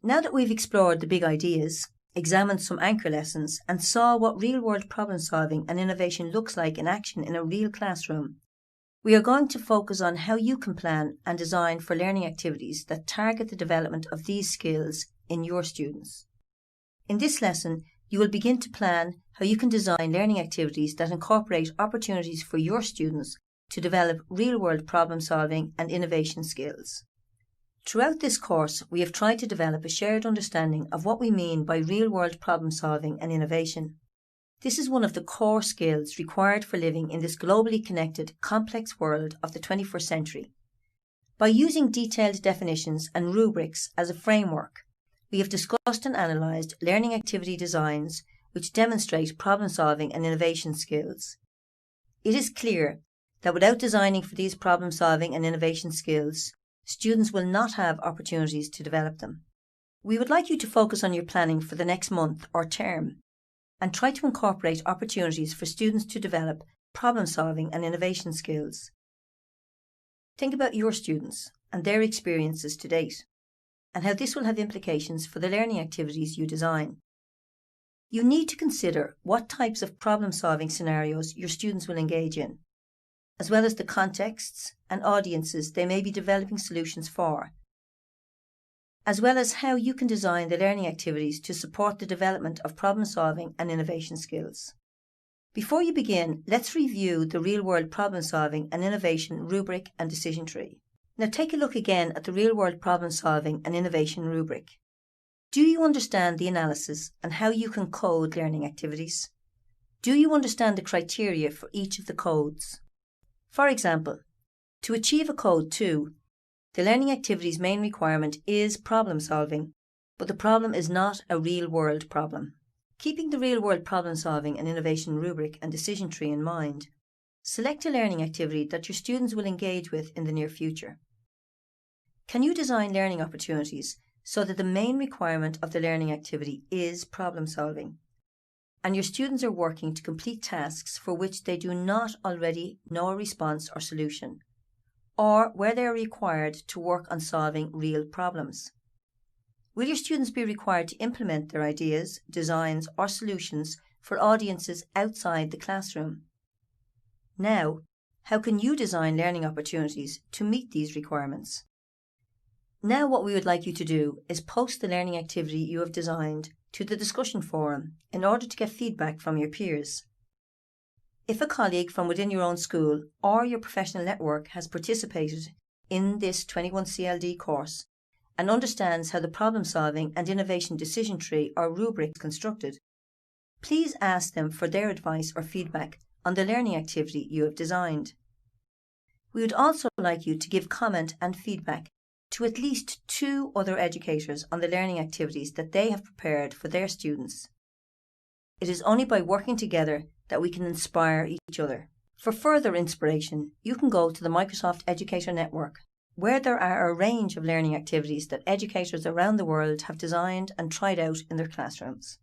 Now that we've explored the big ideas, examined some anchor lessons, and saw what real-world problem-solving and innovation looks like in action in a real classroom, we are going to focus on how you can plan and design for learning activities that target the development of these skills in your students. In this lesson, you will begin to plan how you can design learning activities that incorporate opportunities for your students to develop real-world problem-solving and innovation skills. Throughout this course, we have tried to develop a shared understanding of what we mean by real-world problem-solving and innovation. This is one of the core skills required for living in this globally connected, complex world of the 21st century. By using detailed definitions and rubrics as a framework, we have discussed and analysed learning activity designs which demonstrate problem-solving and innovation skills. It is clear that without designing for these problem-solving and innovation skills, students will not have opportunities to develop them. We would like you to focus on your planning for the next month or term and try to incorporate opportunities for students to develop problem-solving and innovation skills. Think about your students and their experiences to date, and how this will have implications for the learning activities you design. You need to consider what types of problem-solving scenarios your students will engage in, as well as the contexts and audiences they may be developing solutions for, as well as how you can design the learning activities to support the development of problem-solving and innovation skills. Before you begin, let's review the real-world problem-solving and innovation rubric and decision tree. Now take a look again at the real-world problem-solving and innovation rubric. Do you understand the analysis and how you can code learning activities? Do you understand the criteria for each of the codes? For example, to achieve a code 2, the learning activity's main requirement is problem-solving, but the problem is not a real-world problem. Keeping the real-world problem-solving and innovation rubric and decision tree in mind, select a learning activity that your students will engage with in the near future. Can you design learning opportunities so that the main requirement of the learning activity is problem-solving, and your students are working to complete tasks for which they do not already know a response or solution, or where they are required to work on solving real problems? Will your students be required to implement their ideas, designs, or solutions for audiences outside the classroom? Now, how can you design learning opportunities to meet these requirements? Now what we would like you to do is post the learning activity you have designed to the discussion forum in order to get feedback from your peers. If a colleague from within your own school or your professional network has participated in this 21CLD course and understands how the problem-solving and innovation decision tree or rubric is constructed, please ask them for their advice or feedback on the learning activity you have designed. We would also like you to give comment and feedback to at least 2 other educators on the learning activities that they have prepared for their students. It is only by working together that we can inspire each other. For further inspiration, you can go to the Microsoft Educator Network, where there are a range of learning activities that educators around the world have designed and tried out in their classrooms.